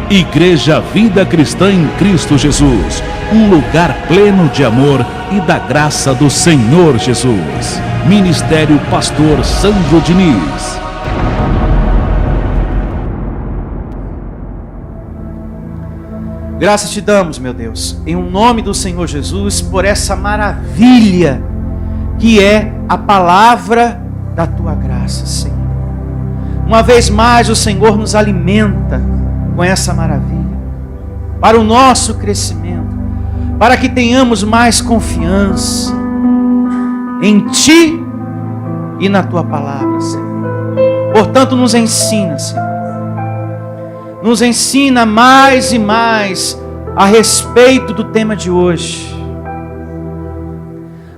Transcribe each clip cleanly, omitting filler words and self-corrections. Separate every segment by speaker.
Speaker 1: Igreja Vida Cristã em Cristo Jesus, um lugar pleno de amor e da graça do Senhor Jesus. Ministério Pastor Sandro Diniz.
Speaker 2: Graças te damos, meu Deus, em nome do Senhor Jesus, por essa maravilha que é a palavra da tua graça, Senhor. Uma vez mais o Senhor nos alimenta com essa maravilha, para o nosso crescimento, para que tenhamos mais confiança em Ti e na Tua palavra, Senhor. Portanto, nos ensina, Senhor. Nos ensina mais e mais a respeito do tema de hoje.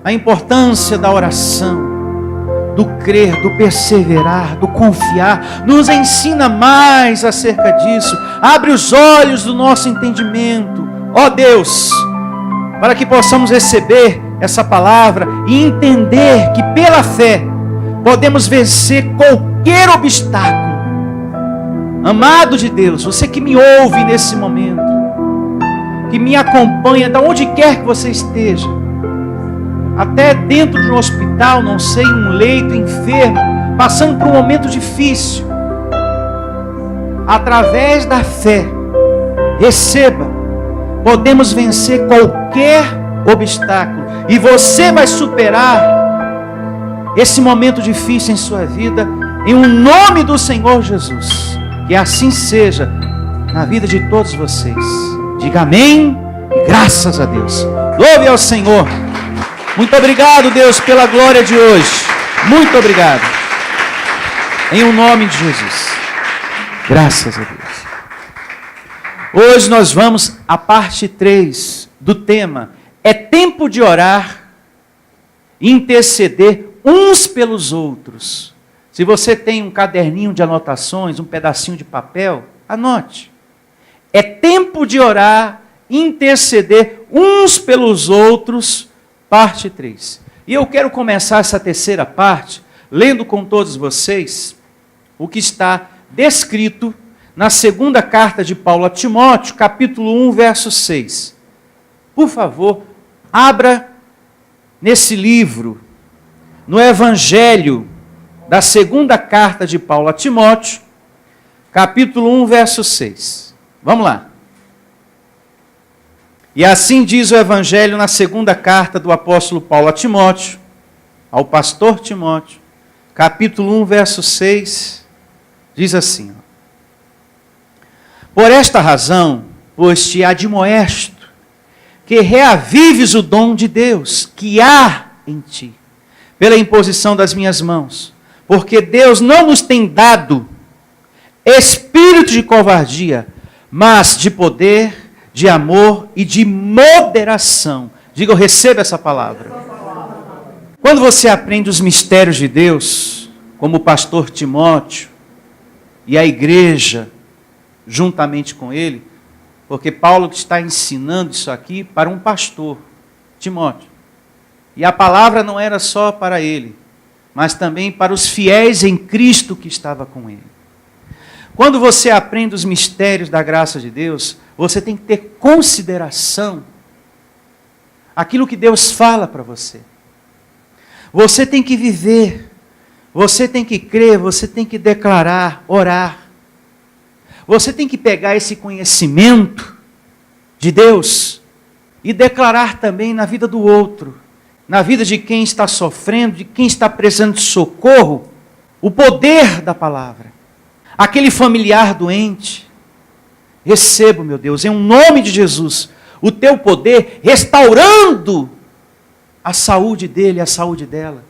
Speaker 2: A importância da oração, do crer, do perseverar, do confiar. Nos ensina mais acerca disso. Abre os olhos do nosso entendimento, ó Deus, para que possamos receber essa palavra e entender que pela fé podemos vencer qualquer obstáculo. Amado de Deus, você que me ouve nesse momento, que me acompanha, de onde quer que você esteja, até dentro de um hospital, não sei, um leito, enfermo, passando por um momento difícil, através da fé, receba, podemos vencer qualquer obstáculo, e você vai superar esse momento difícil em sua vida, em nome do Senhor Jesus. Que assim seja na vida de todos vocês. Diga amém e graças a Deus. Louve ao Senhor. Muito obrigado, Deus, pela glória de hoje. Muito obrigado. Em o nome de Jesus. Graças a Deus. Hoje nós vamos à parte 3 do tema. É tempo de orar e interceder uns pelos outros. Se você tem um caderninho de anotações, um pedacinho de papel, anote. É tempo de orar, interceder uns pelos outros, parte 3. E eu quero começar essa terceira parte, lendo com todos vocês o que está descrito na segunda carta de Paulo a Timóteo, capítulo 1, verso 6. Por favor, abra nesse livro, no Evangelho da segunda carta de Paulo a Timóteo, capítulo 1, verso 6. Vamos lá. E assim diz o Evangelho na segunda carta do apóstolo Paulo a Timóteo, ao pastor Timóteo, capítulo 1, verso 6, diz assim: Por esta razão, pois te admoesto, que reavives o dom de Deus, que há em ti, pela imposição das minhas mãos. Porque Deus não nos tem dado espírito de covardia, mas de poder, de amor e de moderação. Diga, eu recebo essa palavra. Quando você aprende os mistérios de Deus, como o pastor Timóteo e a igreja, juntamente com ele, porque Paulo está ensinando isso aqui para um pastor, Timóteo. E a palavra não era só para ele, mas também para os fiéis em Cristo que estava com ele. Quando você aprende os mistérios da graça de Deus, você tem que ter consideração aquilo que Deus fala para você. Você tem que viver, você tem que crer, você tem que declarar, orar. Você tem que pegar esse conhecimento de Deus e declarar também na vida do outro, na vida de quem está sofrendo, de quem está precisando de socorro, o poder da palavra. Aquele familiar doente, recebo, meu Deus, em nome de Jesus, o teu poder restaurando a saúde dele, a saúde dela.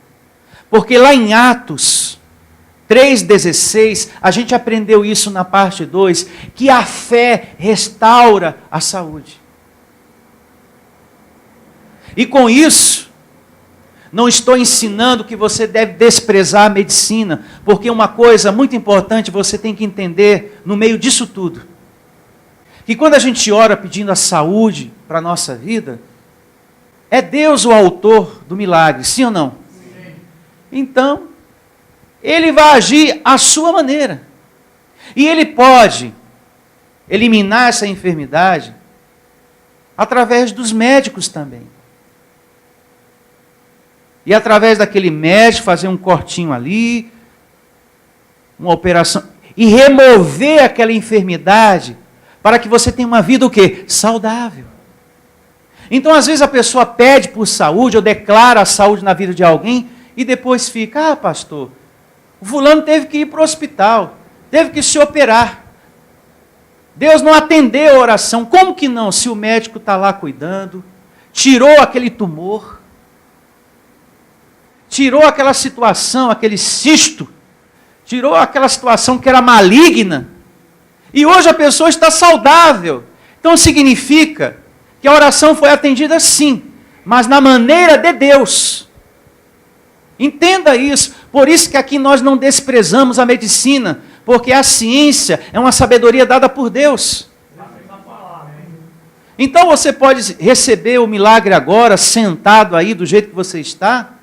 Speaker 2: Porque lá em Atos 3,16, a gente aprendeu isso na parte 2, que a fé restaura a saúde. E com isso, não estou ensinando que você deve desprezar a medicina, porque uma coisa muito importante você tem que entender no meio disso tudo, que quando a gente ora pedindo a saúde para a nossa vida, é Deus o autor do milagre, sim ou não? Sim. Então, Ele vai agir à sua maneira. E Ele pode eliminar essa enfermidade através dos médicos também. E através daquele médico fazer um cortinho ali, uma operação, e remover aquela enfermidade para que você tenha uma vida o quê? Saudável. Então, às vezes a pessoa pede por saúde ou declara a saúde na vida de alguém e depois fica, pastor, o fulano teve que ir para o hospital, teve que se operar. Deus não atendeu a oração. Como que não? Se o médico está lá cuidando, tirou aquele tumor, tirou aquela situação, aquele cisto, tirou aquela situação que era maligna, e hoje a pessoa está saudável. Então significa que a oração foi atendida sim, mas na maneira de Deus. Entenda isso. Por isso que aqui nós não desprezamos a medicina, porque a ciência é uma sabedoria dada por Deus. Então você pode receber o milagre agora, sentado aí do jeito que você está,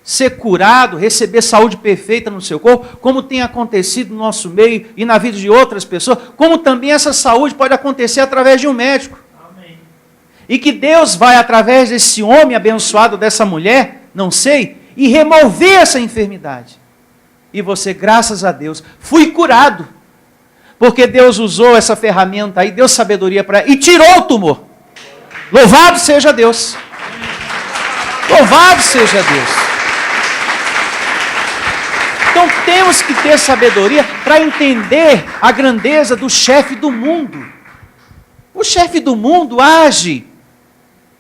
Speaker 2: ser curado, receber saúde perfeita no seu corpo, como tem acontecido no nosso meio e na vida de outras pessoas, como também essa saúde pode acontecer através de um médico. Amém. E que Deus vai, através desse homem abençoado, dessa mulher, não sei, e remover essa enfermidade. E você, graças a Deus, fui curado. Porque Deus usou essa ferramenta aí, deu sabedoria para ela e tirou o tumor. Louvado seja Deus. Louvado seja Deus. Então temos que ter sabedoria para entender a grandeza do chefe do mundo. O chefe do mundo age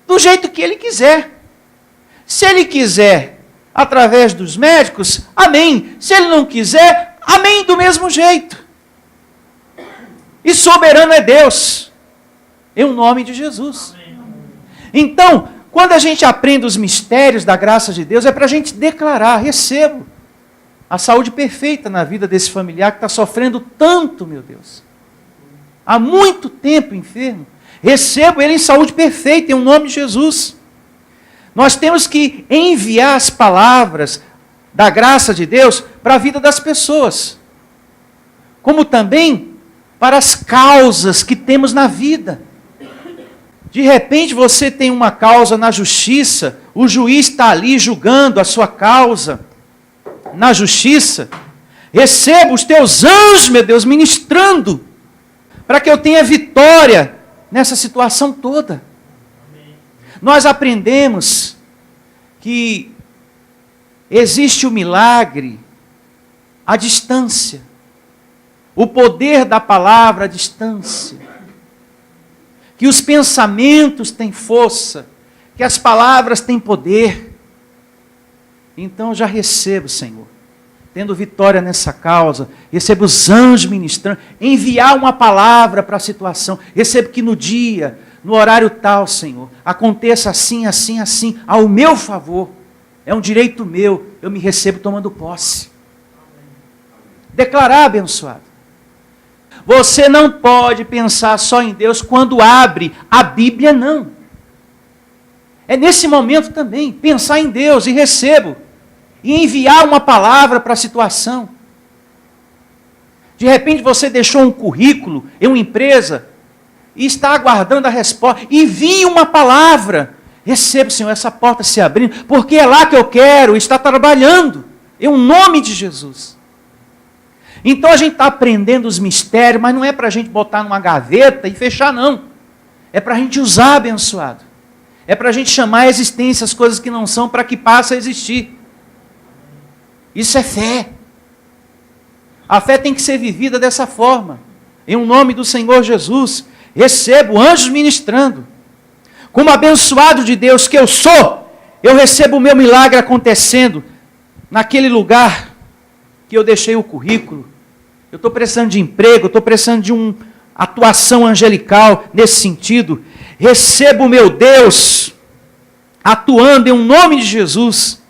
Speaker 2: do jeito que ele quiser. Se ele quiser através dos médicos, amém. Se ele não quiser, amém do mesmo jeito. E soberano é Deus, em nome de Jesus. Então, quando a gente aprende os mistérios da graça de Deus, é para a gente declarar, recebo a saúde perfeita na vida desse familiar que está sofrendo tanto, meu Deus. Há muito tempo enfermo. Recebo ele em saúde perfeita, em nome de Jesus. Nós temos que enviar as palavras da graça de Deus para a vida das pessoas. Como também para as causas que temos na vida. De repente você tem uma causa na justiça, o juiz está ali julgando a sua causa na justiça. Receba os teus anjos, meu Deus, ministrando, para que eu tenha vitória nessa situação toda. Nós aprendemos que existe o milagre à distância. O poder da palavra à distância. Que os pensamentos têm força. Que as palavras têm poder. Então já recebo, Senhor, tendo vitória nessa causa, recebo os anjos ministrando, enviar uma palavra para a situação. Recebo que no dia, no horário tal, Senhor, aconteça assim, assim, assim, ao meu favor. É um direito meu, eu me recebo tomando posse. Declarar, abençoado. Você não pode pensar só em Deus quando abre a Bíblia, não. É nesse momento também, pensar em Deus e recebo. E enviar uma palavra para a situação. De repente você deixou um currículo em uma empresa e está aguardando a resposta. E vinha uma palavra. Receba, Senhor, essa porta se abrindo, porque é lá que eu quero estar trabalhando. Em nome de Jesus. Então a gente está aprendendo os mistérios, mas não é para a gente botar numa gaveta e fechar, não. É para a gente usar, abençoado. É para a gente chamar a existência as coisas que não são, para que passe a existir. Isso é fé. A fé tem que ser vivida dessa forma. Em nome do Senhor Jesus, recebo anjos ministrando. Como abençoado de Deus que eu sou, eu recebo o meu milagre acontecendo naquele lugar que eu deixei o currículo. Eu estou precisando de emprego, eu estou precisando de uma atuação angelical nesse sentido. Recebo o meu Deus atuando em nome de Jesus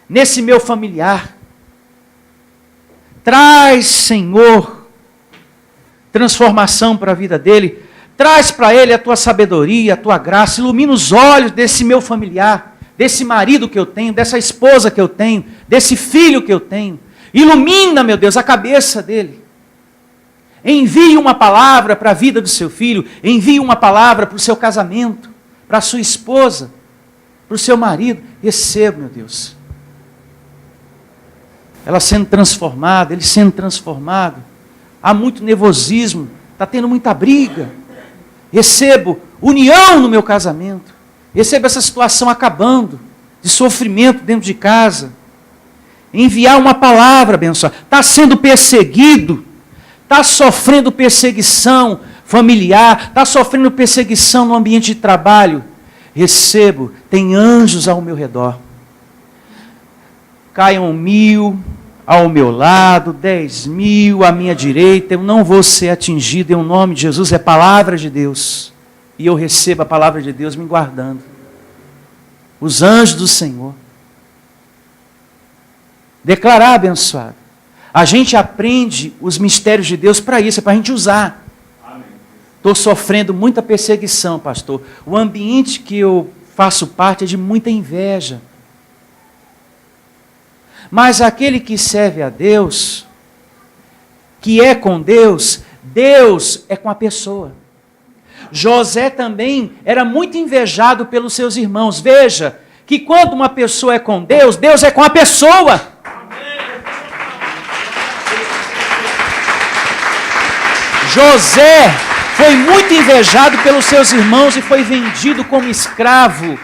Speaker 2: nesse meu familiar. Traz, Senhor, transformação para a vida dele. Traz para ele a tua sabedoria, a tua graça. Ilumina os olhos desse meu familiar, desse marido que eu tenho, dessa esposa que eu tenho, desse filho que eu tenho. Ilumina, meu Deus, a cabeça dele. Envie uma palavra para a vida do seu filho, envie uma palavra para o seu casamento, para a sua esposa, para o seu marido. Receba, meu Deus. Ela sendo transformada, ele sendo transformado. Há muito nervosismo, está tendo muita briga. Recebo união no meu casamento. Recebo essa situação acabando, de sofrimento dentro de casa. Enviar uma palavra abençoada. Está sendo perseguido, está sofrendo perseguição familiar, está sofrendo perseguição no ambiente de trabalho. Recebo, tem anjos ao meu redor. Caiam 1000 ao meu lado, 10.000 à minha direita, eu não vou ser atingido em nome de Jesus, é palavra de Deus. E eu recebo a palavra de Deus me guardando. Os anjos do Senhor. Declarar abençoado. A gente aprende os mistérios de Deus para isso, é para a gente usar. Estou sofrendo muita perseguição, pastor. O ambiente que eu faço parte é de muita inveja. Mas aquele que serve a Deus, que é com Deus, Deus é com a pessoa. José também era muito invejado pelos seus irmãos. Veja que quando uma pessoa é com Deus, Deus é com a pessoa. José foi muito invejado pelos seus irmãos e foi vendido como escravo.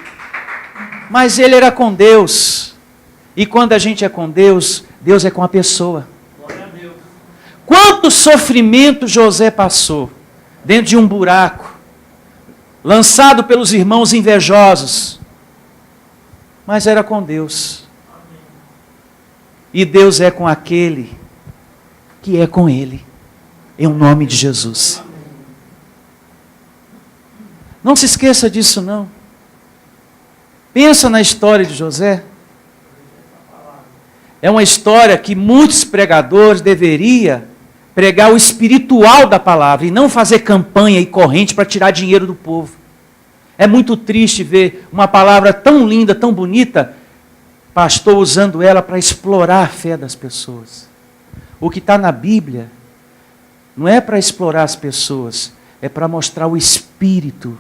Speaker 2: Mas ele era com Deus. E quando a gente é com Deus, Deus é com a pessoa. Quanto sofrimento José passou dentro de um buraco, lançado pelos irmãos invejosos, mas era com Deus. E Deus é com aquele que é com ele, em nome de Jesus. Não se esqueça disso não. Pensa na história de José. É uma história que muitos pregadores deveriam pregar o espiritual da palavra e não fazer campanha e corrente para tirar dinheiro do povo. É muito triste ver uma palavra tão linda, tão bonita, pastor usando ela para explorar a fé das pessoas. O que está na Bíblia não é para explorar as pessoas, é para mostrar o espírito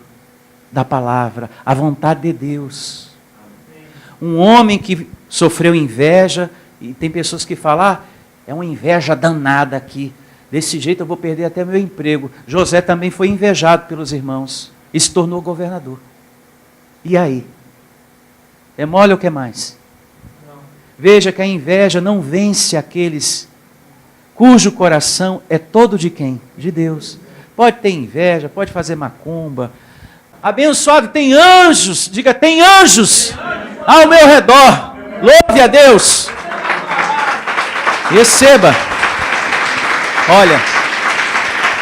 Speaker 2: da palavra, a vontade de Deus. Um homem que sofreu inveja, e tem pessoas que falam, é uma inveja danada aqui. Desse jeito eu vou perder até meu emprego. José também foi invejado pelos irmãos e se tornou governador. E aí? É mole ou quer mais? Não. Veja que a inveja não vence aqueles cujo coração é todo de quem? De Deus. Pode ter inveja, pode fazer macumba. Abençoado, tem anjos. Diga, tem anjos ao meu redor. Louve a Deus. Receba. Olha,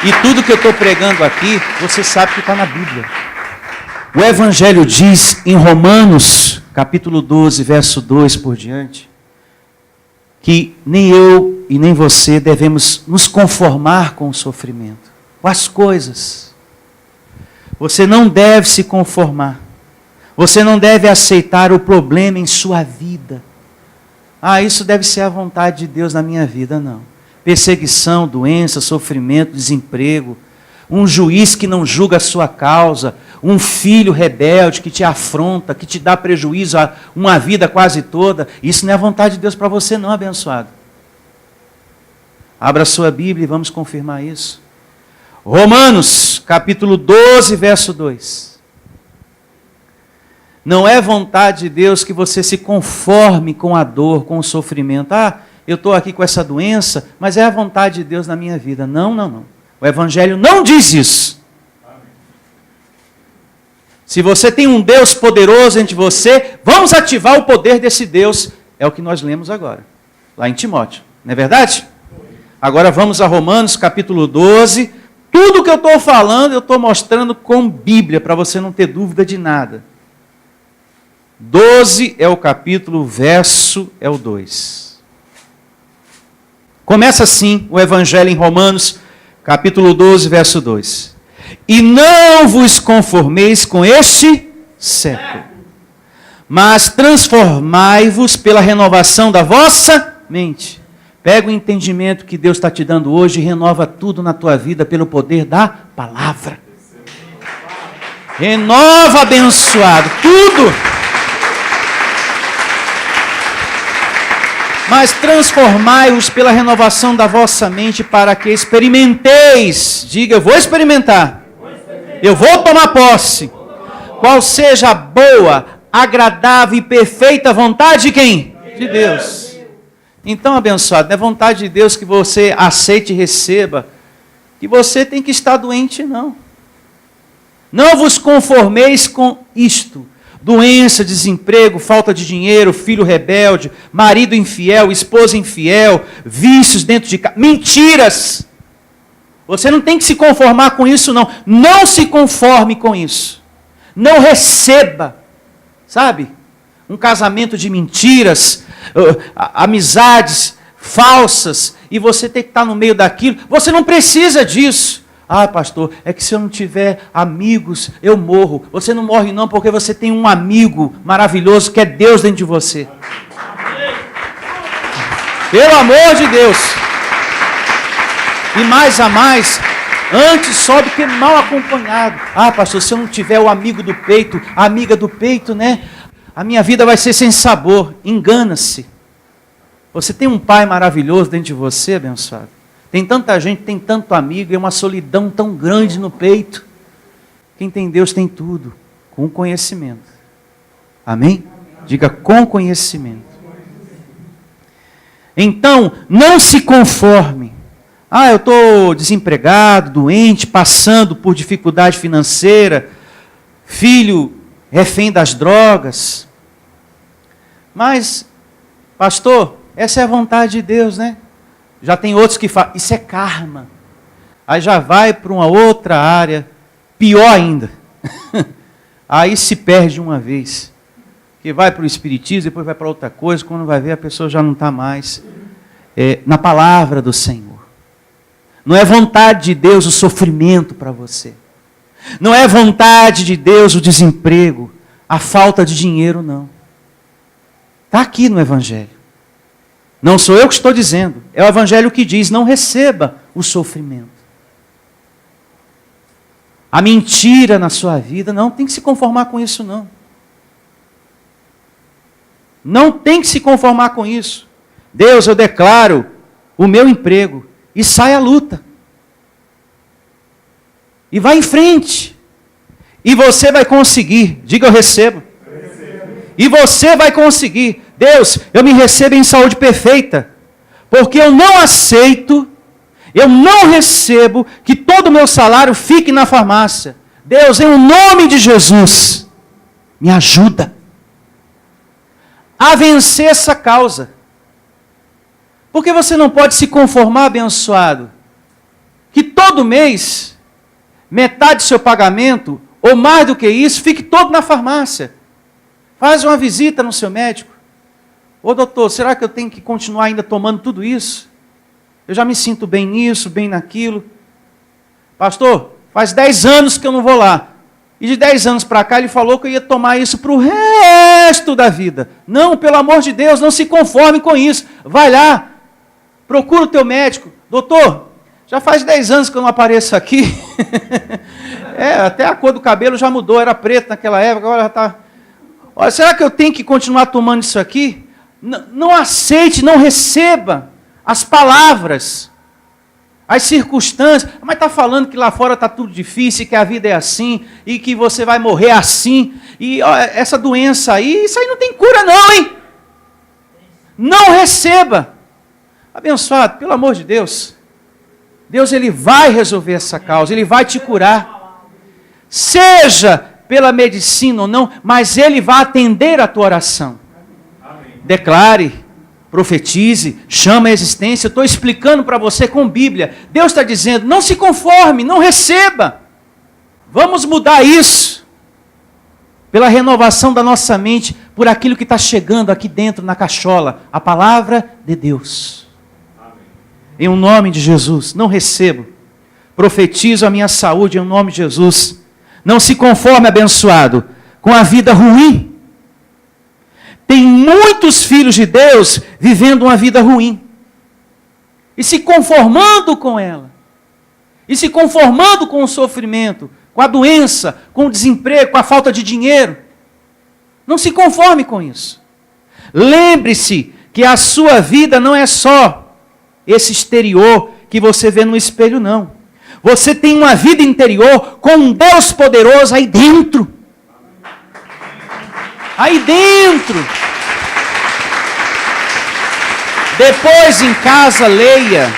Speaker 2: e tudo que eu estou pregando aqui, você sabe que está na Bíblia. O Evangelho diz em Romanos, capítulo 12, verso 2 por diante, que nem eu e nem você devemos nos conformar com o sofrimento, com as coisas. Você não deve se conformar. Você não deve aceitar o problema em sua vida. Isso deve ser a vontade de Deus na minha vida, não. Perseguição, doença, sofrimento, desemprego, um juiz que não julga a sua causa, um filho rebelde que te afronta, que te dá prejuízo a uma vida quase toda. Isso não é a vontade de Deus para você não, abençoado. Abra a sua Bíblia e vamos confirmar isso. Romanos, capítulo 12, verso 2. Não é vontade de Deus que você se conforme com a dor, com o sofrimento. Eu estou aqui com essa doença, mas é a vontade de Deus na minha vida. Não, não, não. O Evangelho não diz isso. Se você tem um Deus poderoso entre você, vamos ativar o poder desse Deus. É o que nós lemos agora, lá em Timóteo. Não é verdade? Agora vamos a Romanos, capítulo 12. Tudo que eu estou falando, eu estou mostrando com Bíblia, para você não ter dúvida de nada. 12 é o capítulo, o verso é o 2. Começa assim o Evangelho em Romanos, capítulo 12, verso 2. E não vos conformeis com este século, mas transformai-vos pela renovação da vossa mente. Pega o entendimento que Deus está te dando hoje e renova tudo na tua vida pelo poder da palavra. Renova, abençoado, tudo. Mas transformai-os pela renovação da vossa mente para que experimenteis. Diga, eu vou experimentar. Eu vou tomar posse. Qual seja a boa, agradável e perfeita vontade de quem? De Deus. Então, abençoado, não é vontade de Deus que você aceite e receba, que você tem que estar doente, não. Não vos conformeis com isto. Doença, desemprego, falta de dinheiro, filho rebelde, marido infiel, esposa infiel, vícios dentro de casa, mentiras. Você não tem que se conformar com isso, não. Não se conforme com isso. Não receba, sabe? Um casamento de mentiras, amizades falsas, e você tem que estar no meio daquilo. Você não precisa disso. Ah, pastor, é que se eu não tiver amigos, eu morro. Você não morre não, porque você tem um amigo maravilhoso que é Deus dentro de você. Pelo amor de Deus. E mais a mais, antes só do que mal acompanhado. Ah, pastor, se eu não tiver o amigo do peito, a amiga do peito, né? A minha vida vai ser sem sabor. Engana-se. Você tem um pai maravilhoso dentro de você, abençoado. Tem tanta gente, tem tanto amigo, e uma solidão tão grande no peito. Quem tem Deus tem tudo, com conhecimento. Amém? Diga, com conhecimento. Então, não se conforme. Ah, eu estou desempregado, doente, passando por dificuldade financeira, filho refém das drogas. Mas, pastor, essa é a vontade de Deus, né? Já tem outros que falam, isso é karma. Aí já vai para uma outra área, pior ainda. Aí se perde uma vez. Que vai para o espiritismo, depois vai para outra coisa, quando vai ver a pessoa já não está mais na palavra do Senhor. Não é vontade de Deus o sofrimento para você. Não é vontade de Deus o desemprego, a falta de dinheiro, não. Está aqui no Evangelho. Não sou eu que estou dizendo, é o Evangelho que diz, não receba o sofrimento. A mentira na sua vida, não tem que se conformar com isso, não. Não tem que se conformar com isso. Deus, eu declaro o meu emprego e sai à luta. E vai em frente. E você vai conseguir. Diga, eu recebo. E você vai conseguir. Deus, eu me recebo em saúde perfeita, porque eu não aceito, eu não recebo que todo o meu salário fique na farmácia. Deus, em nome de Jesus, me ajuda a vencer essa causa. Porque você não pode se conformar, abençoado, que todo mês, metade do seu pagamento, ou mais do que isso, fique todo na farmácia. Faz uma visita no seu médico. Ô doutor, será que eu tenho que continuar ainda tomando tudo isso? Eu já me sinto bem nisso, bem naquilo. Pastor, faz 10 anos que eu não vou lá. E de 10 anos para cá ele falou que eu ia tomar isso para o resto da vida. Não, pelo amor de Deus, não se conforme com isso. Vai lá, procura o teu médico. Doutor, já faz 10 anos que eu não apareço aqui. Até a cor do cabelo já mudou, era preto naquela época, agora já está... Olha, será que eu tenho que continuar tomando isso aqui? Não aceite, não receba as palavras, as circunstâncias. Mas está falando que lá fora está tudo difícil, que a vida é assim, e que você vai morrer assim. E ó, essa doença aí, isso aí não tem cura não, hein? Não receba. Abençoado, pelo amor de Deus. Deus, Ele vai resolver essa causa, Ele vai te curar. Seja pela medicina ou não, mas Ele vai atender a tua oração. Declare, profetize, chama a existência. Eu estou explicando para você com Bíblia. Deus está dizendo, não se conforme, não receba. Vamos mudar isso. Pela renovação da nossa mente, por aquilo que está chegando aqui dentro na cachola. A palavra de Deus. Amém. Em nome de Jesus, não recebo. Profetizo a minha saúde em nome de Jesus. Não se conforme, abençoado, com a vida ruim. Tem muitos filhos de Deus vivendo uma vida ruim. e se conformando com ela, e se conformando com o sofrimento, com a doença, com o desemprego, com a falta de dinheiro. Não se conforme com isso. Lembre-se que a sua vida não é só esse exterior que você vê no espelho, não. Você tem uma vida interior com um Deus poderoso aí dentro. Aí dentro. Depois em casa leia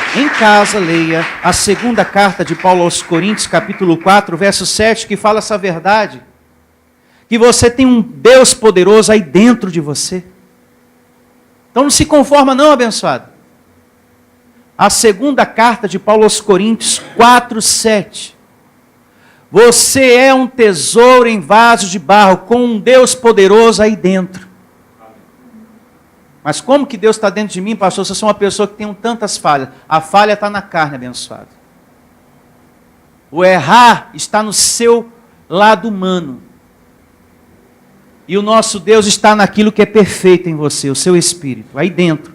Speaker 2: a segunda carta de Paulo aos Coríntios, capítulo 4, verso 7, que fala essa verdade. Que você tem um Deus poderoso aí dentro de você. Então não se conforma não, abençoado. A segunda carta de Paulo aos Coríntios 4, 7. Você é um tesouro em vaso de barro, com um Deus poderoso aí dentro. Mas como que Deus está dentro de mim, pastor? Se eu sou uma pessoa que tem tantas falhas. A falha está na carne, abençoado. O errar está no seu lado humano. E o nosso Deus está naquilo que é perfeito em você, o seu espírito, aí dentro.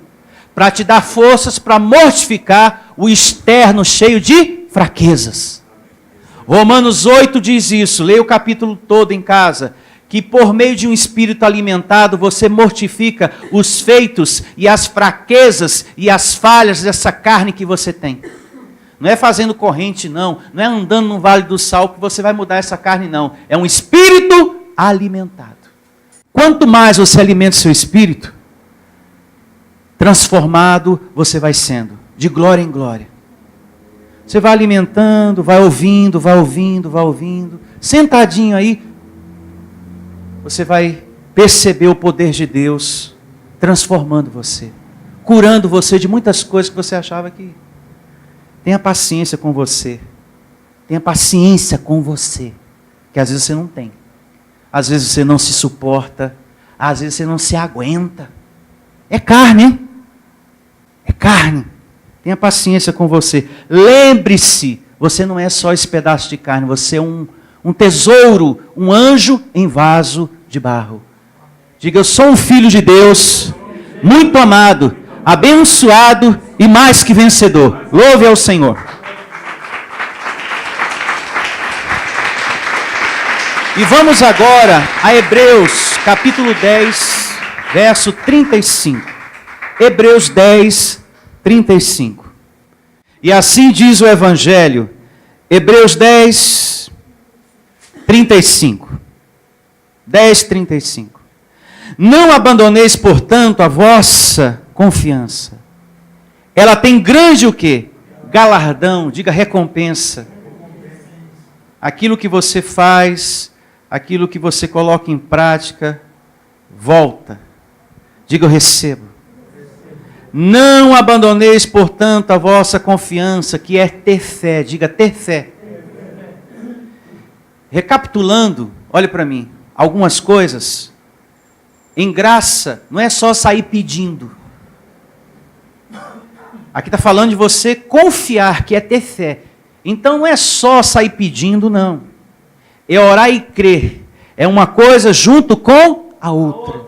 Speaker 2: Para te dar forças para mortificar o externo cheio de fraquezas. Romanos 8 diz isso, leia o capítulo todo em casa. Que por meio de um espírito alimentado, você mortifica os feitos e as fraquezas e as falhas dessa carne que você tem. Não é fazendo corrente, não. Não é andando no vale do sal que você vai mudar essa carne, não. É um espírito alimentado. Quanto mais você alimenta o seu espírito, transformado você vai sendo, de glória em glória. Você vai alimentando, vai ouvindo, sentadinho aí, você vai perceber o poder de Deus transformando você, curando você de muitas coisas que você achava que... Tenha paciência com você. Tenha paciência com você, que às vezes você não tem. Às vezes você não se suporta, às vezes você não se aguenta. É carne, hein? É carne. Tenha paciência com você. Lembre-se, você não é só esse pedaço de carne, você é um tesouro, um anjo em vaso de barro. Diga, eu sou um filho de Deus, muito amado, abençoado e mais que vencedor. Louve ao Senhor. E vamos agora a Hebreus, capítulo 10, verso 35. Hebreus 10, 35. E assim diz o Evangelho, Hebreus 10, 35. 10, 35. Não abandoneis, portanto, a vossa confiança. Ela tem grande o quê? Galardão, diga recompensa. Aquilo que você faz, aquilo que você coloca em prática, volta. Diga eu recebo. Não abandoneis, portanto, a vossa confiança, que é ter fé. Diga ter fé. Recapitulando, olhe para mim. Algumas coisas, em graça, não é só sair pedindo. Aqui está falando de você confiar, que é ter fé. Então não é só sair pedindo, não. É orar e crer. É uma coisa junto com a outra.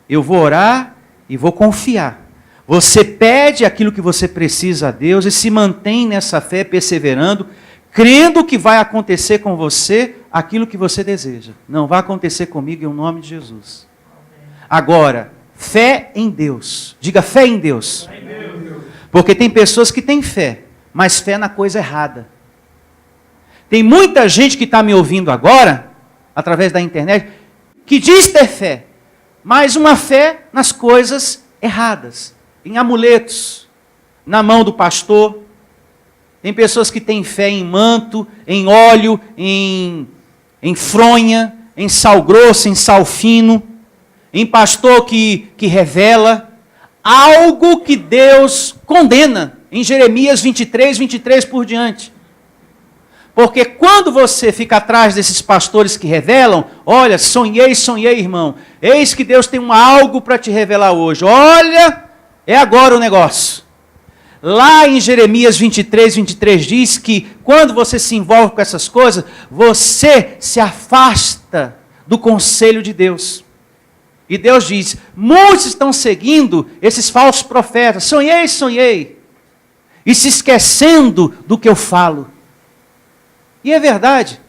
Speaker 2: Eu vou orar e vou confiar. Você pede aquilo que você precisa a Deus e se mantém nessa fé, perseverando, crendo que vai acontecer com você aquilo que você deseja. Não vai acontecer comigo em nome de Jesus. Agora, fé em Deus. Diga fé em Deus. Porque tem pessoas que têm fé, mas fé na coisa errada. Tem muita gente que está me ouvindo agora, através da internet, que diz ter fé, mas uma fé nas coisas erradas. Em amuletos, na mão do pastor. Tem pessoas que têm fé em manto, em óleo, em fronha, em sal grosso, em sal fino, em pastor que revela algo que Deus condena, em Jeremias 23, 23 por diante. Porque quando você fica atrás desses pastores que revelam, olha, sonhei, irmão, eis que Deus tem algo para te revelar hoje, olha, é agora o negócio. Lá em Jeremias 23, 23 diz que quando você se envolve com essas coisas, você se afasta do conselho de Deus. E Deus diz, muitos estão seguindo esses falsos profetas. Sonhei. e se esquecendo do que eu falo. E é verdade.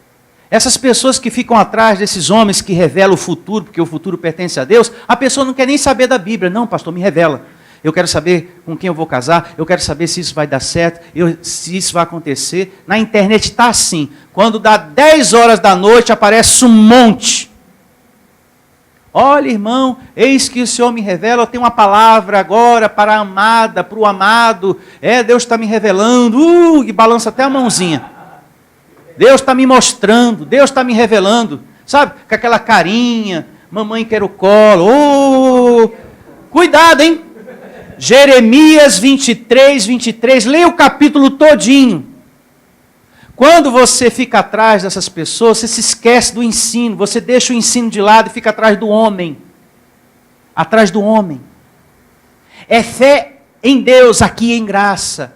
Speaker 2: Essas pessoas que ficam atrás desses homens que revelam o futuro, porque o futuro pertence a Deus, a pessoa não quer nem saber da Bíblia. Não, pastor, me revela. Eu quero saber com quem eu vou casar, eu quero saber se isso vai dar certo, se isso vai acontecer. Na internet está assim. Quando dá 10 horas da noite, aparece um monte. Olha, irmão, eis que o Senhor me revela, eu tenho uma palavra agora para a amada, para o amado. Deus está me revelando, e balança até a mãozinha. Deus está me mostrando, Deus está me revelando. Sabe, com aquela carinha, mamãe quer o colo. Cuidado, hein? Jeremias 23, leia o capítulo todinho. Quando você fica atrás dessas pessoas, você se esquece do ensino, você deixa o ensino de lado e fica atrás do homem. Atrás do homem. É fé em Deus aqui em graça.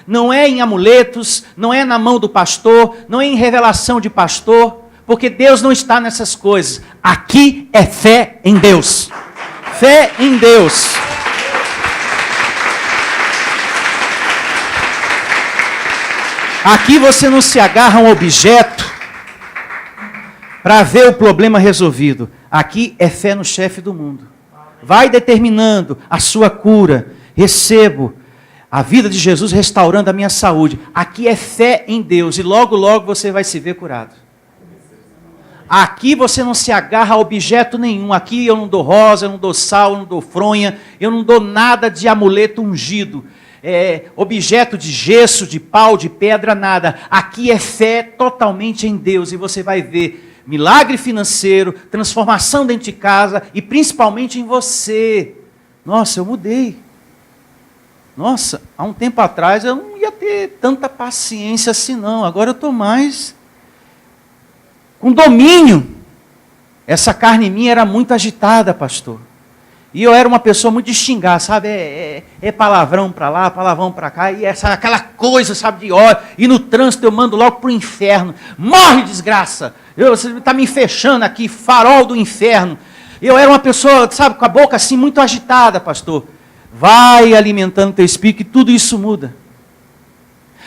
Speaker 2: Não é em amuletos, não é na mão do pastor, não é em revelação de pastor, porque Deus não está nessas coisas. Aqui é fé em Deus. Fé em Deus. Aqui você não se agarra a um objeto para ver o problema resolvido. Aqui é fé no chefe do mundo. Vai determinando a sua cura. Recebo a vida de Jesus restaurando a minha saúde. Aqui é fé em Deus e logo, logo você vai se ver curado. Aqui você não se agarra a objeto nenhum. Aqui eu não dou rosa, eu não dou sal, eu não dou fronha, eu não dou nada de amuleto ungido. Objeto de gesso, de pau, de pedra, nada. Aqui é fé totalmente em Deus e você vai ver milagre financeiro, transformação dentro de casa e principalmente em você. Nossa, eu mudei. Nossa, há um tempo atrás eu não ia ter tanta paciência assim não. Agora eu estou mais com domínio. Essa carne minha era muito agitada, pastor. E eu era uma pessoa muito de xingar, sabe? Palavrão para lá, palavrão para cá, e aquela coisa, sabe, de ódio. E no trânsito eu mando logo para o inferno. Morre, desgraça! Você está me fechando aqui, farol do inferno. Eu era uma pessoa, sabe, com a boca assim muito agitada, pastor. Vai alimentando teu espírito e tudo isso muda.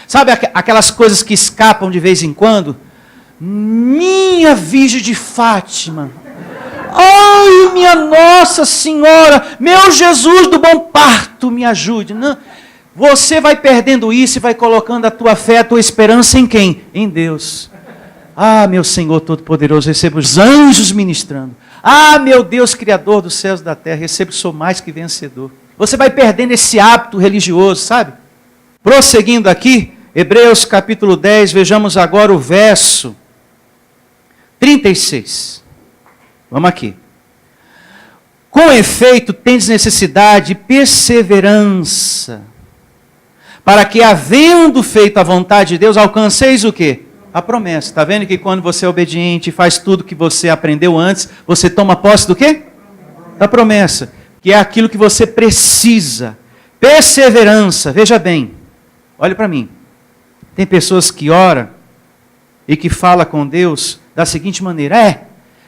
Speaker 2: Sabe aquelas coisas que escapam de vez em quando? Minha Virgem de Fátima. Ai, minha Nossa Senhora, meu Jesus do bom parto, me ajude. Não, você vai perdendo isso e vai colocando a tua fé, a tua esperança em quem? Em Deus. Ah, meu Senhor Todo-Poderoso, recebo os anjos ministrando. Ah, meu Deus, Criador dos céus e da terra, recebo, sou mais que vencedor. Você vai perdendo esse hábito religioso, sabe? Prosseguindo aqui, Hebreus capítulo 10, vejamos agora o verso 36. Vamos aqui. Com efeito, tendes necessidade de perseverança, para que, havendo feito a vontade de Deus, alcanceis o quê? A promessa. Está vendo que quando você é obediente e faz tudo que você aprendeu antes, você toma posse do quê? Da promessa, que é aquilo que você precisa. Perseverança, veja bem, olha para mim. Tem pessoas que oram e que falam com Deus da seguinte maneira: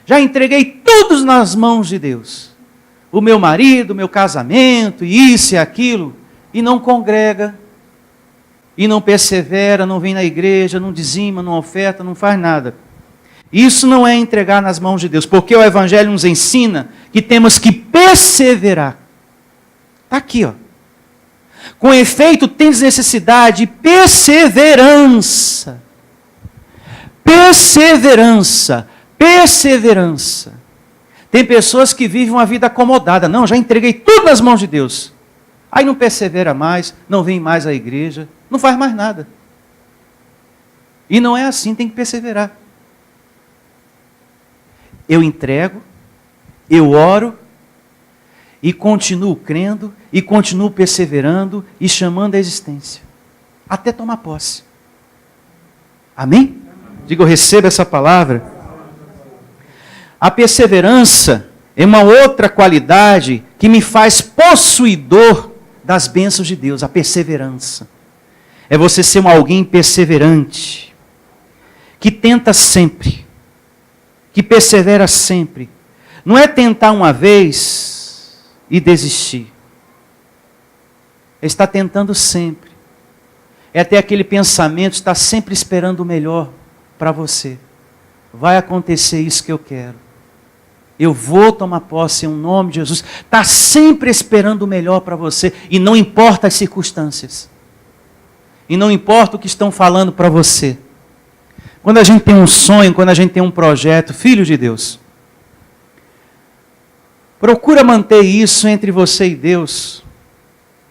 Speaker 2: já entreguei tudo nas mãos de Deus. O meu marido, o meu casamento, isso e aquilo. E não congrega. E não persevera, não vem na igreja, não dizima, não oferta, não faz nada. Isso não é entregar nas mãos de Deus. Porque o Evangelho nos ensina que temos que perseverar. Está aqui, ó. Com efeito, tens necessidade de perseverança. Perseverança. Perseverança. Tem pessoas que vivem uma vida acomodada. Não, já entreguei tudo nas mãos de Deus. Aí não persevera mais, não vem mais à igreja, não faz mais nada. E não é assim, tem que perseverar. Eu entrego, eu oro, e continuo crendo, e continuo perseverando, e chamando a existência. Até tomar posse. Amém? Diga, eu recebo essa palavra. A perseverança é uma outra qualidade que me faz possuidor das bênçãos de Deus, a perseverança. É você ser alguém perseverante, que tenta sempre, que persevera sempre. Não é tentar uma vez e desistir. É estar tentando sempre. é ter aquele pensamento, está sempre esperando o melhor para você. Vai acontecer isso que eu quero. Eu vou tomar posse em nome de Jesus. Está sempre esperando o melhor para você. E não importa as circunstâncias. E não importa o que estão falando para você. Quando a gente tem um sonho, quando a gente tem um projeto, filho de Deus, procura manter isso entre você e Deus.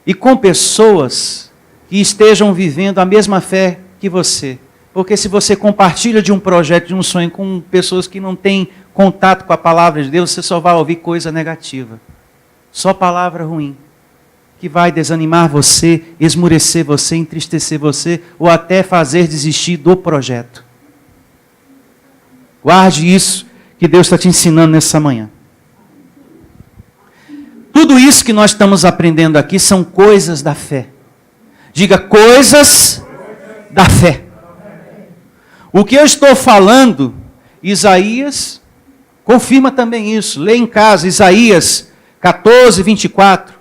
Speaker 2: E com pessoas que estejam vivendo a mesma fé que você. Porque se você compartilha de um projeto, de um sonho com pessoas que não têm contato com a palavra de Deus, você só vai ouvir coisa negativa. Só palavra ruim. Que vai desanimar você, esmurecer você, entristecer você, ou até fazer desistir do projeto. Guarde isso que Deus está te ensinando nessa manhã. Tudo isso que nós estamos aprendendo aqui são coisas da fé. Diga, coisas da fé. O que eu estou falando, Isaías confirma também isso. Lê em casa, Isaías 14, 24.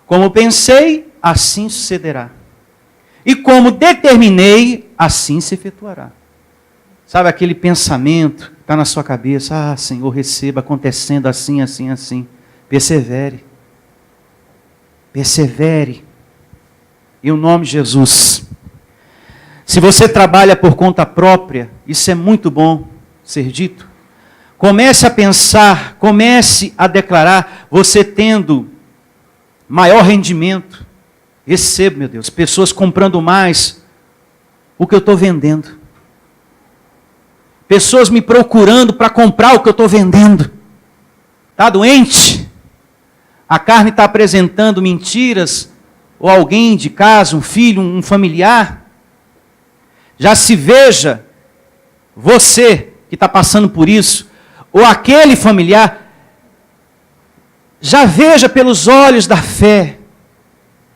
Speaker 2: Como pensei, assim sucederá. E como determinei, assim se efetuará. Sabe aquele pensamento que está na sua cabeça? Ah, Senhor, receba acontecendo assim, assim, assim. Persevere. Persevere. Em nome de Jesus. Se você trabalha por conta própria, isso é muito bom ser dito. Comece a pensar, comece a declarar, você tendo maior rendimento. Recebo, meu Deus, pessoas comprando mais o que eu estou vendendo. Pessoas me procurando para comprar o que eu estou vendendo. Está doente? A carne está apresentando mentiras, ou alguém de casa, um filho, um familiar. Já se veja, você que está passando por isso, ou aquele familiar, já veja pelos olhos da fé,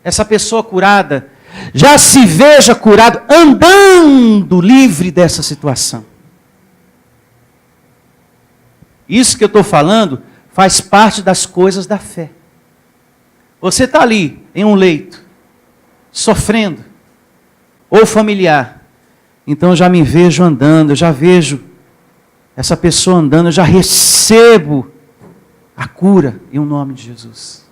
Speaker 2: essa pessoa curada, já se veja curado, andando livre dessa situação. Isso que eu estou falando faz parte das coisas da fé. Você está ali, em um leito, sofrendo, ou familiar, então eu já me vejo andando, eu já vejo essa pessoa andando, eu já recebo a cura em nome de Jesus.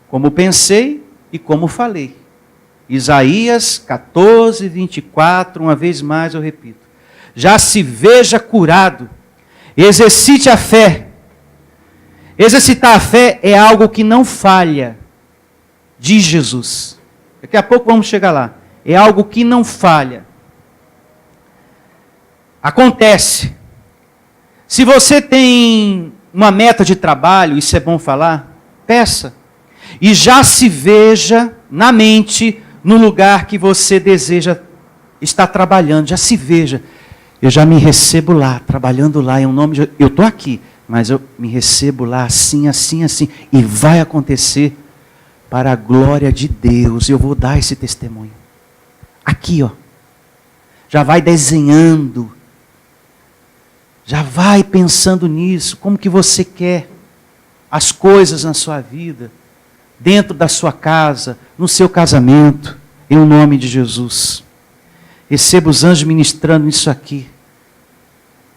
Speaker 2: Como pensei e como falei. Isaías 14, 24, uma vez mais eu repito. Já se veja curado, exercite a fé. Exercitar a fé é algo que não falha, diz Jesus. Daqui a pouco vamos chegar lá. É algo que não falha. Acontece. Se você tem uma meta de trabalho, isso é bom falar, peça. E já se veja na mente, no lugar que você deseja estar trabalhando. Já se veja. Eu já me recebo lá, trabalhando lá, em um nome de... Eu estou aqui, mas eu me recebo lá, assim, assim, assim. E vai acontecer para a glória de Deus. Eu vou dar esse testemunho. Aqui, ó. Já vai desenhando. Já vai pensando nisso. Como que você quer as coisas na sua vida. Dentro da sua casa. No seu casamento. Em nome de Jesus. Receba os anjos ministrando isso aqui.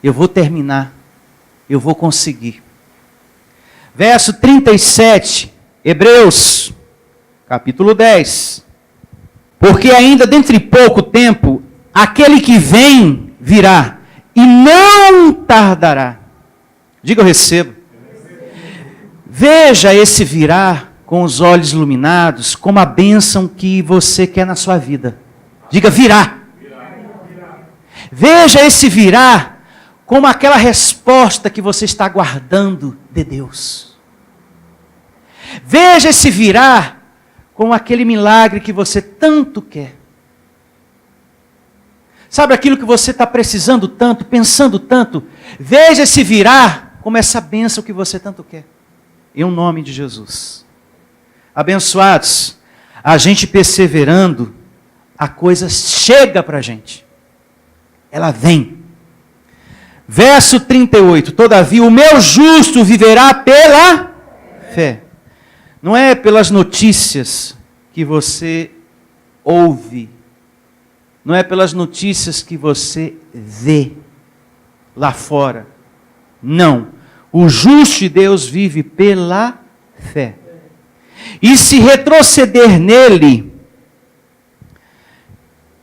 Speaker 2: Eu vou terminar. Eu vou conseguir. Verso 37. Hebreus. Capítulo 10. Porque ainda dentro de pouco tempo, aquele que vem virá, e não tardará. Diga, eu recebo. Veja esse virá com os olhos iluminados, como a bênção que você quer na sua vida. Diga, virá. Veja esse virá como aquela resposta que você está aguardando de Deus. Veja esse virá com aquele milagre que você tanto quer. Sabe aquilo que você está precisando tanto, pensando tanto? Veja esse virá como essa bênção que você tanto quer. Em nome de Jesus. Abençoados, a gente perseverando, a coisa chega para a gente. Ela vem. Verso 38. Todavia, o meu justo viverá pela fé. Não é pelas notícias que você ouve, não é pelas notícias que você vê lá fora. Não. O justo de Deus vive pela fé. E se retroceder nele,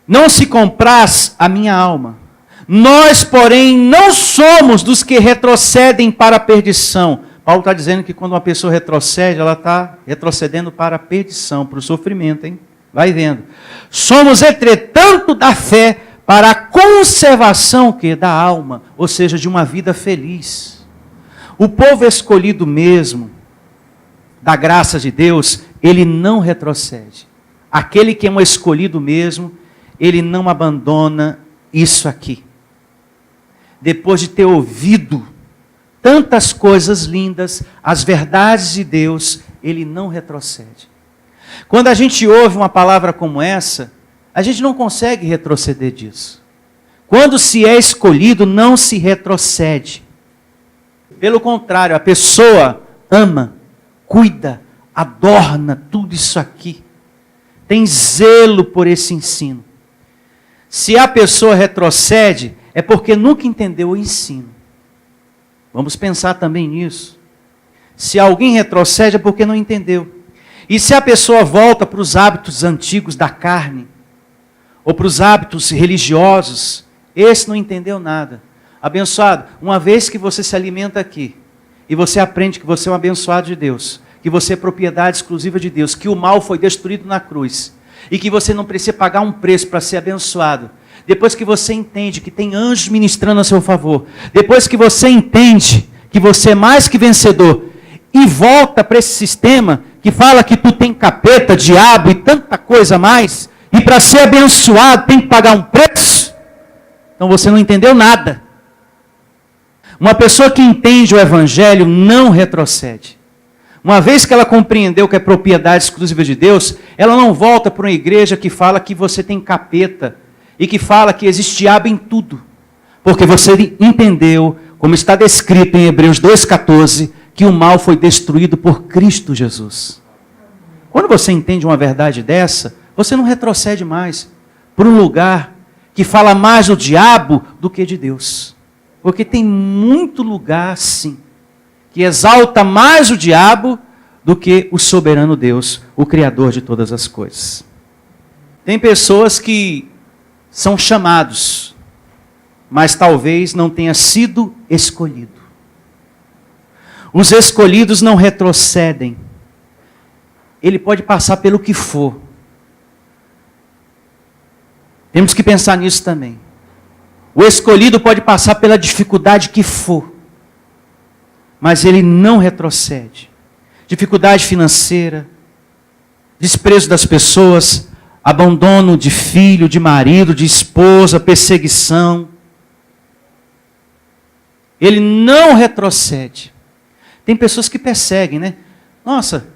Speaker 2: não se compraz a minha alma. Nós, porém, não somos dos que retrocedem para a perdição. Paulo está dizendo que quando uma pessoa retrocede, ela está retrocedendo para a perdição, para o sofrimento, hein? Vai vendo. Somos, entretanto, da fé para a conservação da alma, ou seja, de uma vida feliz. O povo escolhido mesmo, da graça de Deus, ele não retrocede. Aquele que é um escolhido mesmo, ele não abandona isso aqui. Depois de ter ouvido tantas coisas lindas, as verdades de Deus, ele não retrocede. Quando a gente ouve uma palavra como essa, a gente não consegue retroceder disso. Quando se é escolhido, não se retrocede. Pelo contrário, a pessoa ama, cuida, adorna tudo isso aqui. Tem zelo por esse ensino. Se a pessoa retrocede, é porque nunca entendeu o ensino. Vamos pensar também nisso. Se alguém retrocede, é porque não entendeu. E se a pessoa volta para os hábitos antigos da carne, ou para os hábitos religiosos, esse não entendeu nada. Abençoado, uma vez que você se alimenta aqui, e você aprende que você é um abençoado de Deus, que você é propriedade exclusiva de Deus, que o mal foi destruído na cruz, e que você não precisa pagar um preço para ser abençoado. Depois que você entende que tem anjos ministrando a seu favor, depois que você entende que você é mais que vencedor, e volta para esse sistema que fala que tu tem capeta, diabo e tanta coisa a mais, e para ser abençoado tem que pagar um preço, então você não entendeu nada. Uma pessoa que entende o evangelho não retrocede. Uma vez que ela compreendeu que é propriedade exclusiva de Deus, ela não volta para uma igreja que fala que você tem capeta, e que fala que existe diabo em tudo. Porque você entendeu, como está descrito em Hebreus 2,14, que o mal foi destruído por Cristo Jesus. Quando você entende uma verdade dessa, você não retrocede mais para um lugar que fala mais do diabo do que de Deus. Porque tem muito lugar, sim, que exalta mais o diabo do que o soberano Deus, o Criador de todas as coisas. Tem pessoas que são chamados, mas talvez não tenha sido escolhido. Os escolhidos não retrocedem. Ele pode passar pelo que for. Temos que pensar nisso também. O escolhido pode passar pela dificuldade que for, mas ele não retrocede. Dificuldade financeira, desprezo das pessoas, abandono de filho, de marido, de esposa, perseguição. Ele não retrocede. Tem pessoas que perseguem, né? Nossa,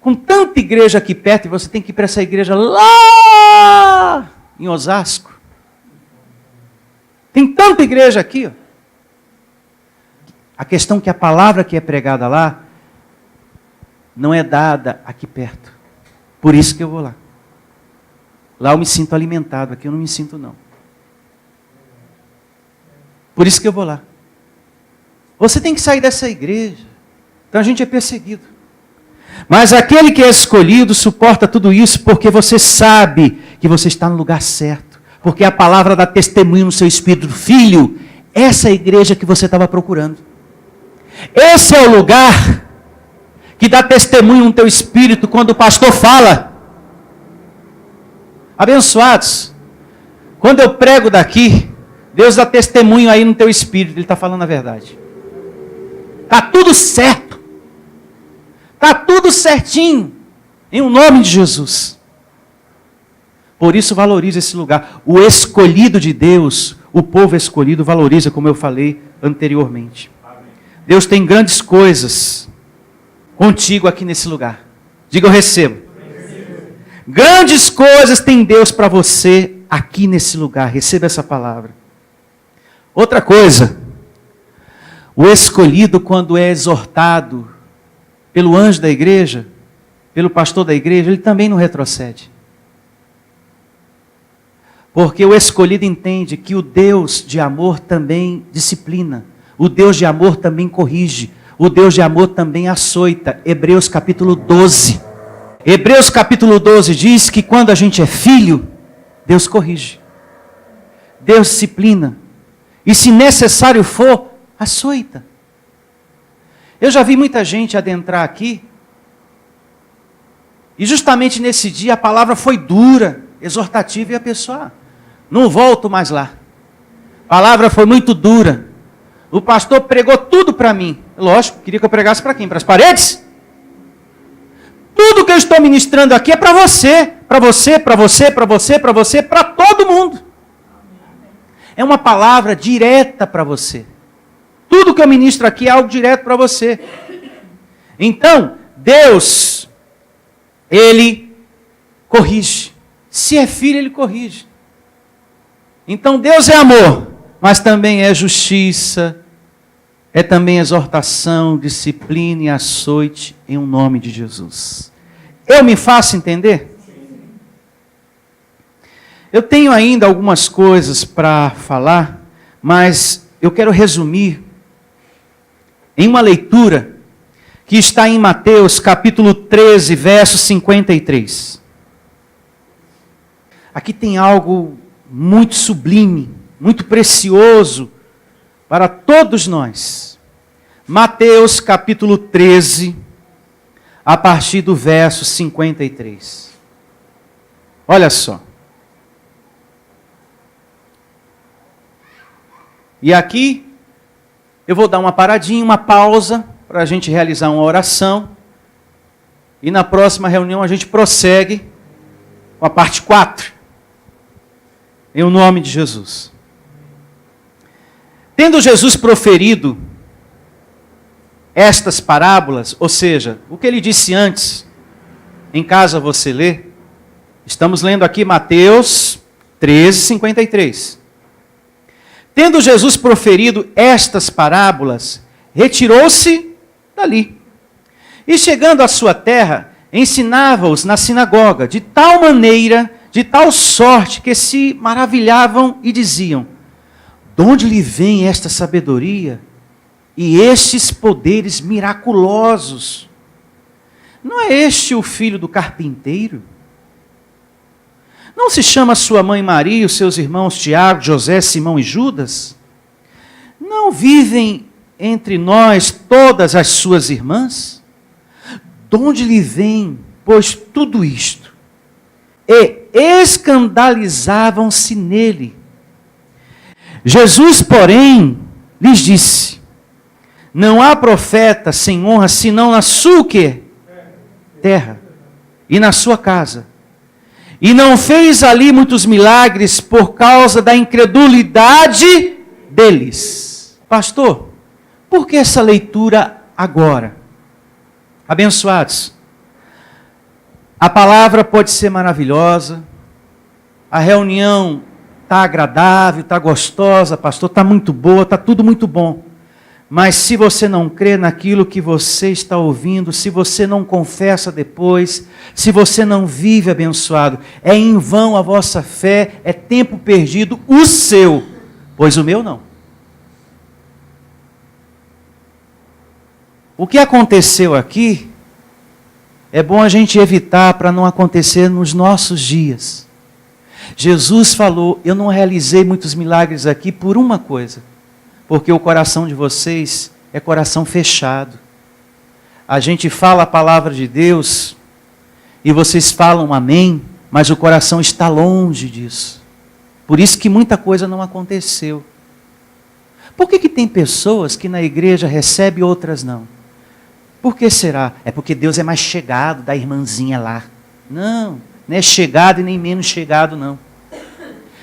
Speaker 2: com tanta igreja aqui perto, e você tem que ir para essa igreja lá em Osasco. Tem tanta igreja aqui. Ó. A questão é que a palavra que é pregada lá não é dada aqui perto. Por isso que eu vou lá. Lá eu me sinto alimentado, aqui eu não me sinto não. Por isso que eu vou lá. Você tem que sair dessa igreja. Então a gente é perseguido. Mas aquele que é escolhido suporta tudo isso porque você sabe que você está no lugar certo. Porque a palavra dá testemunho no seu espírito. Filho, essa é a igreja que você estava procurando. Esse é o lugar que dá testemunho no teu espírito quando o pastor fala. Abençoados, quando eu prego daqui, Deus dá testemunho aí no teu espírito, Ele está falando a verdade. Está tudo certo. Está tudo certinho. Em o nome de Jesus. Por isso valoriza esse lugar. O escolhido de Deus, o povo escolhido valoriza, como eu falei anteriormente. Deus tem grandes coisas contigo aqui nesse lugar. Diga, eu recebo. Grandes coisas tem Deus para você aqui nesse lugar. Receba essa palavra. Outra coisa. O escolhido, quando é exortado pelo anjo da igreja, pelo pastor da igreja, ele também não retrocede. Porque o escolhido entende que o Deus de amor também disciplina, o Deus de amor também corrige, o Deus de amor também açoita. Hebreus capítulo 12. Hebreus capítulo 12 diz que quando a gente é filho, Deus corrige, Deus disciplina, e se necessário for, açoita. Eu já vi muita gente adentrar aqui, e justamente nesse dia a palavra foi dura, exortativa, e a pessoa, não volto mais lá. A palavra foi muito dura. O pastor pregou tudo para mim. Lógico, queria que eu pregasse para quem? Para as paredes? Tudo que eu estou ministrando aqui é para você, para você, para você, para você, para você, para todo mundo. É uma palavra direta para você. Tudo que eu ministro aqui é algo direto para você. Então, Deus, Ele corrige. Se é filho, Ele corrige. Então, Deus é amor, mas também é justiça, é também exortação, disciplina e açoite em um nome de Jesus. Eu me faço entender? Eu tenho ainda algumas coisas para falar, mas eu quero resumir em uma leitura que está em Mateus capítulo 13, verso 53. Aqui tem algo muito sublime, muito precioso para todos nós. Mateus capítulo 13, a partir do verso 53. Olha só. E aqui eu vou dar uma paradinha, uma pausa, para a gente realizar uma oração. E na próxima reunião a gente prossegue com a parte 4. Em o nome de Jesus. Tendo Jesus proferido estas parábolas, ou seja, o que ele disse antes, em casa você lê, estamos lendo aqui Mateus 13, 53. Tendo Jesus proferido estas parábolas, retirou-se dali. E chegando à sua terra, ensinava-os na sinagoga, de tal maneira, de tal sorte, que se maravilhavam e diziam: de onde lhe vem esta sabedoria e estes poderes miraculosos? Não é este o filho do carpinteiro? Não se chama sua mãe Maria e os seus irmãos Tiago, José, Simão e Judas? Não vivem entre nós todas as suas irmãs? De onde lhe vem, pois, tudo isto? E escandalizavam-se nele. Jesus, porém, lhes disse: não há profeta sem honra, senão na sua terra e na sua casa. E não fez ali muitos milagres por causa da incredulidade deles. Pastor, por que essa leitura agora? Abençoados, a palavra pode ser maravilhosa, a reunião está agradável, está gostosa, pastor, está muito boa, está tudo muito bom. Mas se você não crê naquilo que você está ouvindo, se você não confessa depois, se você não vive abençoado, é em vão a vossa fé, é tempo perdido o seu, pois o meu não. O que aconteceu aqui, é bom a gente evitar para não acontecer nos nossos dias. Jesus falou: eu não realizei muitos milagres aqui por uma coisa, porque o coração de vocês é coração fechado. A gente fala a palavra de Deus, e vocês falam amém, mas o coração está longe disso. Por isso que muita coisa não aconteceu. Por que tem pessoas que na igreja recebem e outras não? Por que será? É porque Deus é mais chegado da irmãzinha lá. Não, não é chegado e nem menos chegado não.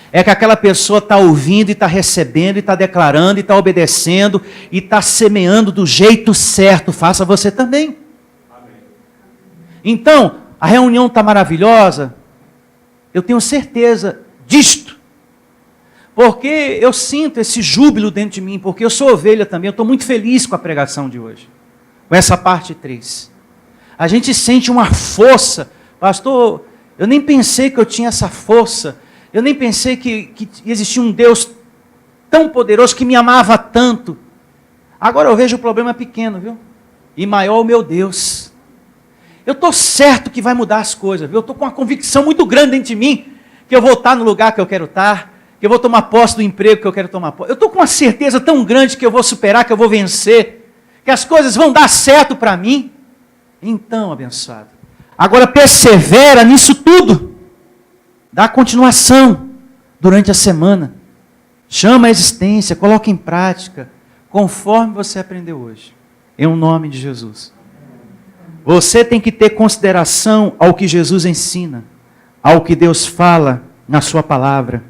Speaker 2: É que aquela pessoa está ouvindo e está recebendo e está declarando e está obedecendo e está semeando do jeito certo. Faça você também. Amém. Então, a reunião está maravilhosa. Eu tenho certeza disto. Porque eu sinto esse júbilo dentro de mim. Porque eu sou ovelha também. Eu estou muito feliz com a pregação de hoje. Com essa parte 3. A gente sente uma força. Pastor, eu nem pensei que eu tinha essa força. Eu nem pensei que existia um Deus tão poderoso que me amava tanto. Agora eu vejo o problema pequeno, viu? E maior o meu Deus. Eu estou certo que vai mudar as coisas, viu? Eu estou com uma convicção muito grande dentro de mim, que eu vou estar no lugar que eu quero estar, que eu vou tomar posse do emprego que eu quero tomar posse. Eu estou com uma certeza tão grande que eu vou superar, que eu vou vencer, que as coisas vão dar certo para mim. Então, abençoado, agora persevera nisso tudo. Dá continuação durante a semana. Chama a existência, coloca em prática, conforme você aprendeu hoje. Em nome de Jesus. Você tem que ter consideração ao que Jesus ensina, ao que Deus fala na sua palavra.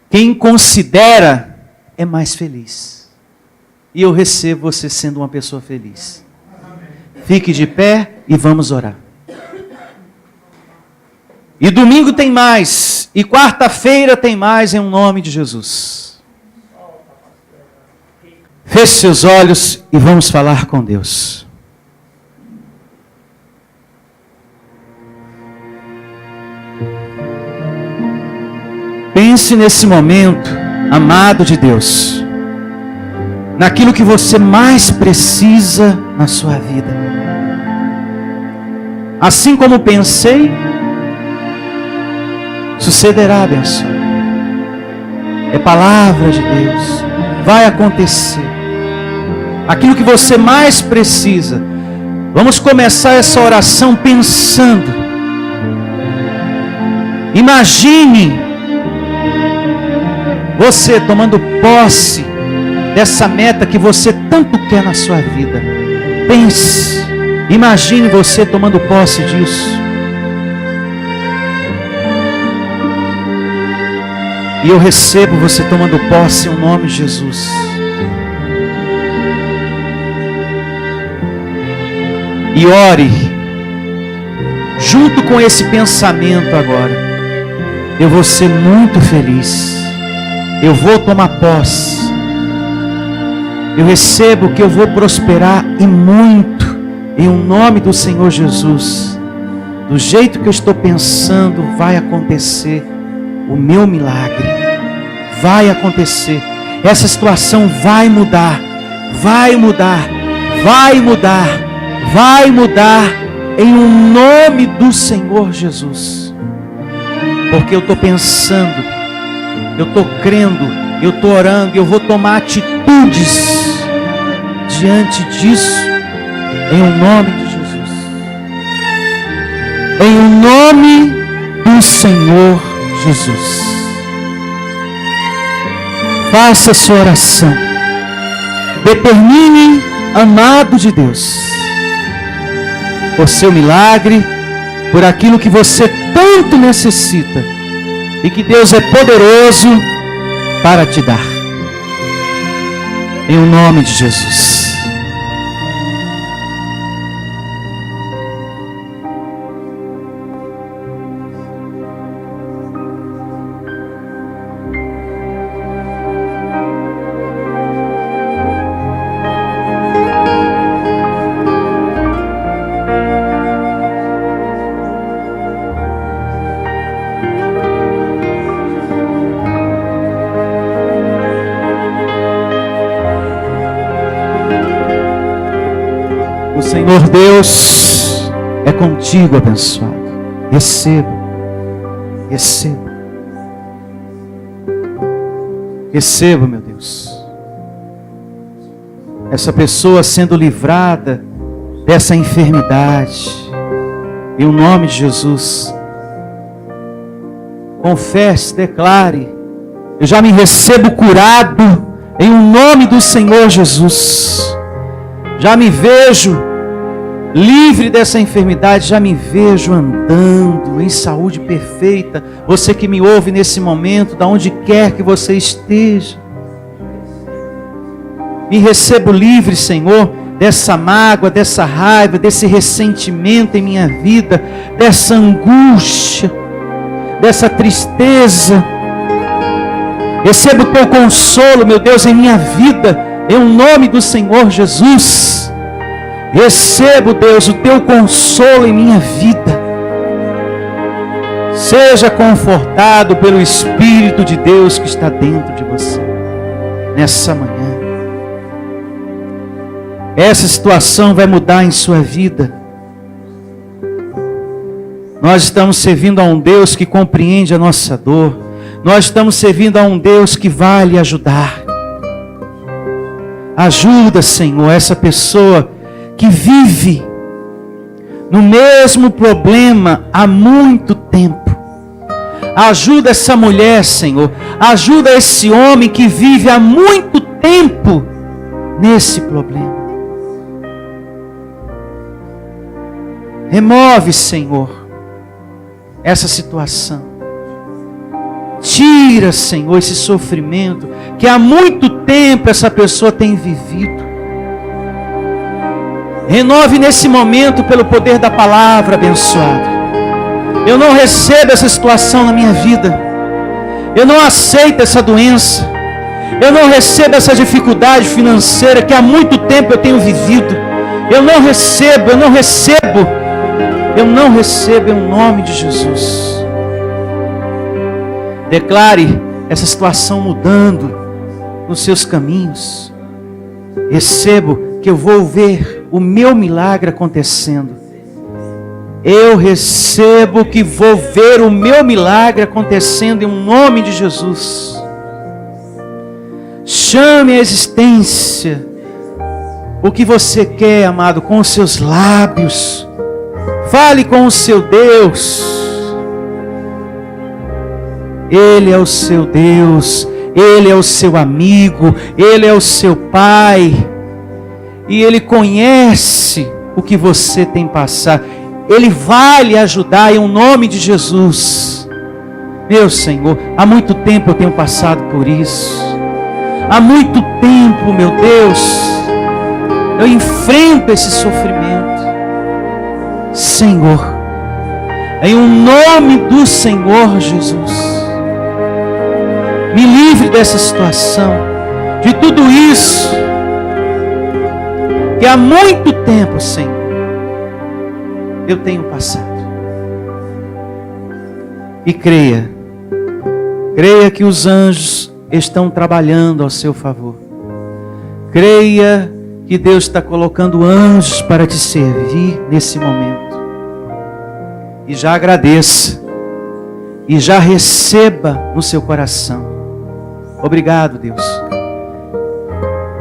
Speaker 2: Quem considera é mais feliz. E eu recebo você sendo uma pessoa feliz. Fique de pé e vamos orar. E domingo tem mais, e quarta-feira tem mais, em nome de Jesus. Feche seus olhos e vamos falar com Deus. Pense nesse momento, amado de Deus, naquilo que você mais precisa na sua vida. Assim como pensei, sucederá, abençoado. É palavra de Deus. Vai acontecer. Aquilo que você mais precisa. Vamos começar essa oração pensando. Imagine você tomando posse dessa meta que você tanto quer na sua vida. Pense. Imagine você tomando posse disso. E eu recebo você tomando posse em nome de Jesus. E ore, junto com esse pensamento agora. Eu vou ser muito feliz. Eu vou tomar posse. Eu recebo que eu vou prosperar e muito. Em nome do Senhor Jesus. Do jeito que eu estou pensando, vai acontecer o meu milagre. Vai acontecer. Essa situação vai mudar. Vai mudar. Vai mudar. Vai mudar. Em nome do Senhor Jesus. Porque eu estou pensando. Eu estou crendo. Eu estou orando. Eu vou tomar atitudes diante disso. Em nome de Jesus. Em nome do Senhor Jesus. Faça a sua oração. Determine, amado de Deus, por seu milagre, por aquilo que você tanto necessita e que Deus é poderoso para te dar. Em nome de Jesus. Senhor Deus, é contigo, abençoado. Receba, receba, receba, meu Deus. Essa pessoa sendo livrada dessa enfermidade, em nome de Jesus. Confesse, declare: eu já me recebo curado, em nome do Senhor Jesus. Já me vejo livre dessa enfermidade, já me vejo andando em saúde perfeita. Você que me ouve nesse momento, da onde quer que você esteja, me recebo livre, Senhor, dessa mágoa, dessa raiva, desse ressentimento em minha vida, dessa angústia, dessa tristeza. Recebo o teu consolo, meu Deus, em minha vida, em nome do Senhor Jesus. Recebo, Deus, o teu consolo em minha vida. Seja confortado pelo Espírito de Deus que está dentro de você, nessa manhã. Essa situação vai mudar em sua vida. Nós estamos servindo a um Deus que compreende a nossa dor. Nós estamos servindo a um Deus que vai lhe ajudar. Ajuda, Senhor, essa pessoa que vive no mesmo problema há muito tempo. Ajuda essa mulher, Senhor. Ajuda esse homem que vive há muito tempo nesse problema. Remove, Senhor, essa situação. Tira, Senhor, esse sofrimento que há muito tempo essa pessoa tem vivido. Renove nesse momento pelo poder da palavra abençoada. Eu não recebo essa situação na minha vida. Eu não aceito essa doença. Eu não recebo essa dificuldade financeira que há muito tempo eu tenho vivido. Eu não recebo em nome de Jesus. Declare essa situação mudando nos seus caminhos. Recebo que eu vou ver o meu milagre acontecendo. Eu recebo que vou ver o meu milagre acontecendo em nome de Jesus. Chame a existência o que você quer, amado, com os seus lábios. Fale com o seu Deus. Ele é o seu Deus, Ele é o seu amigo, Ele é o seu Pai. E Ele conhece o que você tem passado. Ele vai lhe ajudar em nome de Jesus. Meu Senhor, há muito tempo eu tenho passado por isso. Há muito tempo, meu Deus, eu enfrento esse sofrimento. Senhor, em nome do Senhor Jesus, me livre dessa situação, de tudo isso que há muito tempo, Senhor, eu tenho passado. E creia que os anjos estão trabalhando ao seu favor. Creia que Deus está colocando anjos para te servir nesse momento. E já agradeça, e já receba no seu coração. Obrigado, Deus.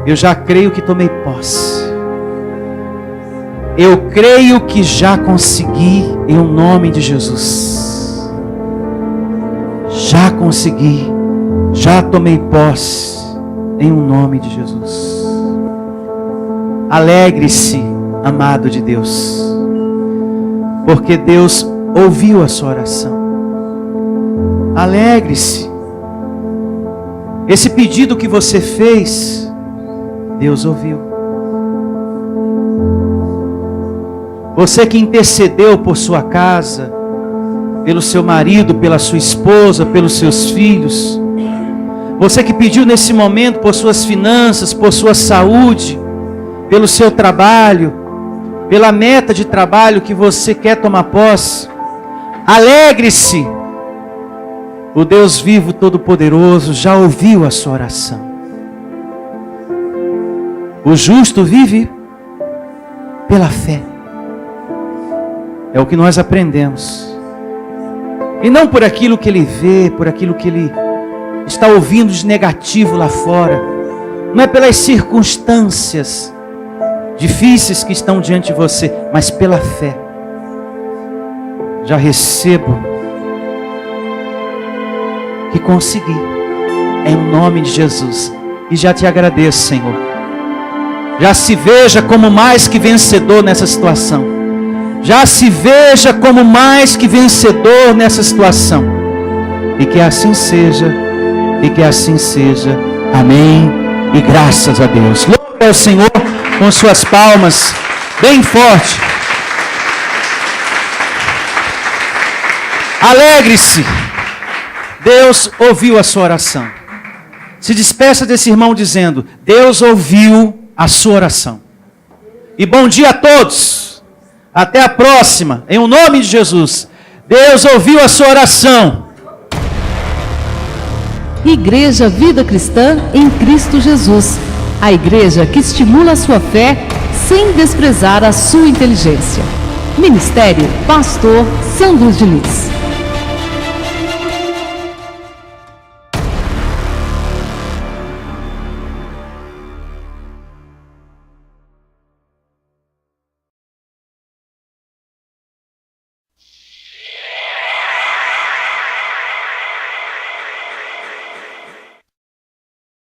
Speaker 2: Eu já creio que tomei posse. Eu creio que já consegui em nome de Jesus. Já consegui, já tomei posse em nome de Jesus. Alegre-se, amado de Deus, porque Deus ouviu a sua oração. Alegre-se. Esse pedido que você fez, Deus ouviu. Você que intercedeu por sua casa, pelo seu marido, pela sua esposa, pelos seus filhos. Você que pediu nesse momento por suas finanças, por sua saúde, pelo seu trabalho, pela meta de trabalho que você quer tomar posse. Alegre-se. O Deus vivo todo-poderoso já ouviu a sua oração. O justo vive pela fé. É o que nós aprendemos. E não por aquilo que ele vê, por aquilo que ele está ouvindo de negativo lá fora. Não é pelas circunstâncias difíceis que estão diante de você, mas pela fé. Já recebo que consegui, em nome de Jesus. E já te agradeço, Senhor. Já se veja como mais que vencedor nessa situação. Já se veja como mais que vencedor nessa situação. E que assim seja, e que assim seja. Amém. E graças a Deus. Louve ao Senhor com suas palmas bem forte. Alegre-se. Deus ouviu a sua oração. Se despeça desse irmão dizendo: Deus ouviu a sua oração. E bom dia a todos. Até a próxima. Em nome de Jesus. Deus ouviu a sua oração.
Speaker 3: Igreja Vida Cristã em Cristo Jesus. A igreja que estimula a sua fé sem desprezar a sua inteligência. Ministério Pastor Sandro Diniz.